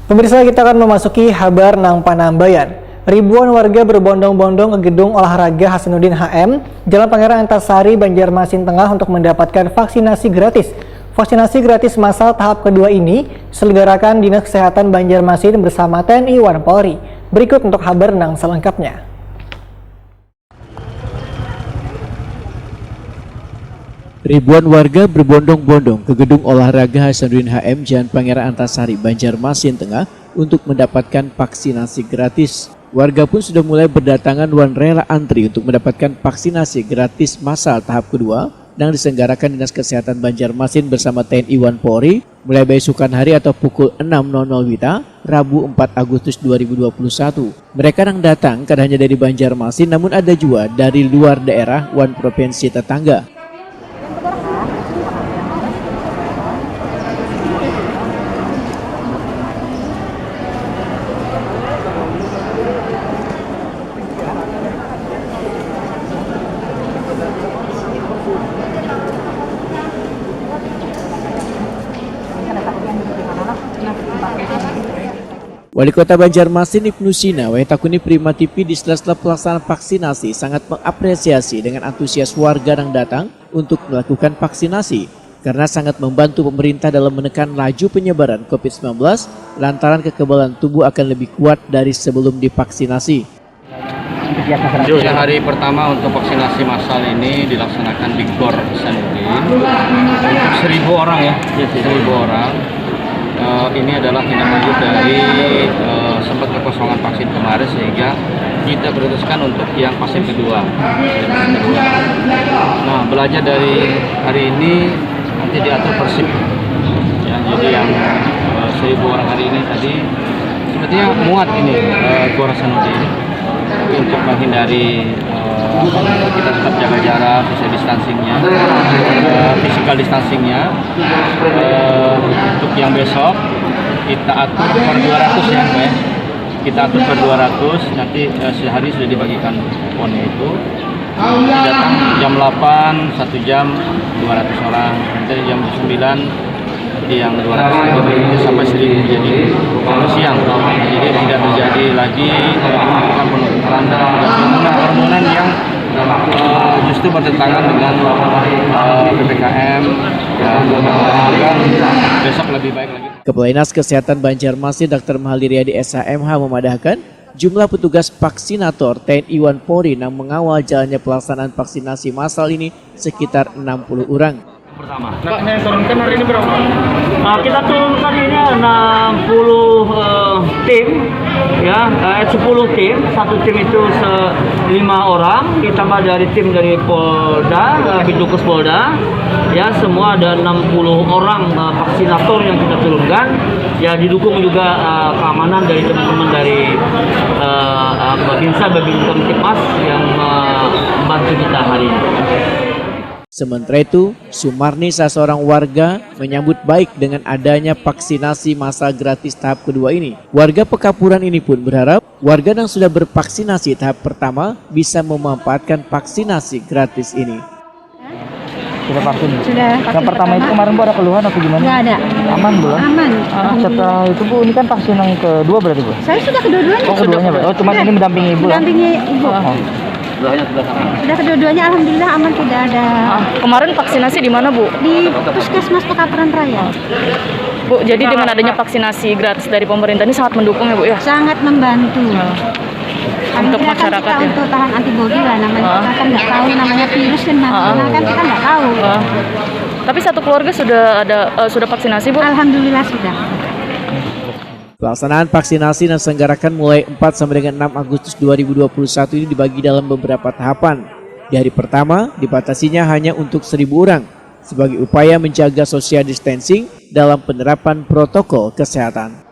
Pemirsa, kita akan memasuki Habar Nang Panambayan. Ribuan warga berbondong-bondong ke gedung olahraga Hasanuddin HM, Jalan Pangeran Antasari, Banjarmasin Tengah untuk mendapatkan vaksinasi gratis. Vaksinasi gratis massal tahap kedua ini diselenggarakan Dinas Kesehatan Banjarmasin bersama TNI dan Polri. Berikut untuk Habar Nang selengkapnya. Ribuan warga berbondong-bondong ke gedung olahraga Hasanuddin HM Jalan Pangeran Antasari, Banjarmasin Tengah untuk mendapatkan vaksinasi gratis. Warga pun sudah mulai berdatangan dan rela antri untuk mendapatkan vaksinasi gratis massal tahap kedua yang diselenggarakan Dinas Kesehatan Banjarmasin bersama TNI dan Polri mulai besokan hari atau pukul 6.00 WITA, Rabu 4 Agustus 2021. Mereka yang datang tidak hanya dari Banjarmasin namun ada juga dari luar daerah dan provinsi tetangga. Wali Kota Banjarmasin Ibnu Sina Wahtakuni Prima TV di sela-sela pelaksanaan vaksinasi sangat mengapresiasi dengan antusias warga yang datang untuk melakukan vaksinasi karena sangat membantu pemerintah dalam menekan laju penyebaran COVID-19 lantaran kekebalan tubuh akan lebih kuat dari sebelum divaksinasi. Hari pertama untuk vaksinasi massal ini dilaksanakan di Gor Hasanuddin untuk 1.000 orang ya, 1.000 orang. Ini adalah tindak lanjut dari sempat kekosongan vaksin kemarin sehingga kita berputuskan untuk yang vaksin kedua. Nah, belajar dari hari ini nanti diatur persib. Ya, jadi yang 1.000 orang hari ini tadi sepertinya muat ini Gor Hasanuddin untuk menghindari kita tetap jaga jarak, social distancingnya, physical distancingnya. Untuk yang besok kita atur per 200 ya, Pak. Kita atur per 200, nanti sehari sudah dibagikan kuponnya itu. Datang jam 8, 1 jam 200 orang, nanti jam 9 yang 200 sampai 1.000 jadi siang. Jadi tidak terjadi lagi kerumunan yang justru bertentangan dengan PPKM. Besok lebih baik lagi. Kepala Dinas Kesehatan Banjarmasin Dr. Mahaldi Riyadi SHMH memadahkan jumlah petugas vaksinator TNI dan Polri yang mengawal jalannya pelaksanaan vaksinasi massal ini sekitar 60 orang. Pertama, Pak, saya turunkan hari ini berapa? Kita turunkan ini 60 tim, ya, 10 tim. Satu tim itu 5 orang, ditambah dari tim dari Polda, Bidukus Polda, ya semua ada 60 orang vaksinator yang kita turunkan. Ya didukung juga keamanan dari teman-teman dari Babinsa, Babinkom Tipmas yang membantu kita hari ini. Sementara itu, Sumarni, seorang warga, menyambut baik dengan adanya vaksinasi massal gratis tahap kedua ini. Warga Pekapuran ini pun berharap warga yang sudah bervaksinasi tahap pertama bisa memanfaatkan vaksinasi gratis ini. Sudah vaksin? Sudah. Yang pertama itu kemarin Bu ada keluhan atau gimana? Nggak ada. Aman Bu? Aman. Setelah itu Bu, ini kan vaksin yang kedua berarti Bu? Saya sudah kedua-duanya. Oh keduanya Bu? Oh cuma ini mendampingi Ibu? Mendampingi Ibu. Sudah kedua-duanya alhamdulillah aman, tidak ada. Kemarin vaksinasi di mana Bu? Di Puskesmas Pekapuran Raya. Bu, jadi dengan adanya vaksinasi gratis dari pemerintah ini sangat mendukung ya Bu ya? Sangat membantu. Untuk masyarakat kita ya? untuk tahan antibodi lah namanya. Kita kan nggak tahu namanya virus kan, kan kita nggak tahu. Tapi satu keluarga sudah vaksinasi Bu? Alhamdulillah sudah. Pelaksanaan vaksinasi yang diselenggarakan mulai 4 sampai dengan 6 Agustus 2021 ini dibagi dalam beberapa tahapan. Di hari pertama, dibatasinya hanya untuk 1.000 orang sebagai upaya menjaga social distancing dalam penerapan protokol kesehatan.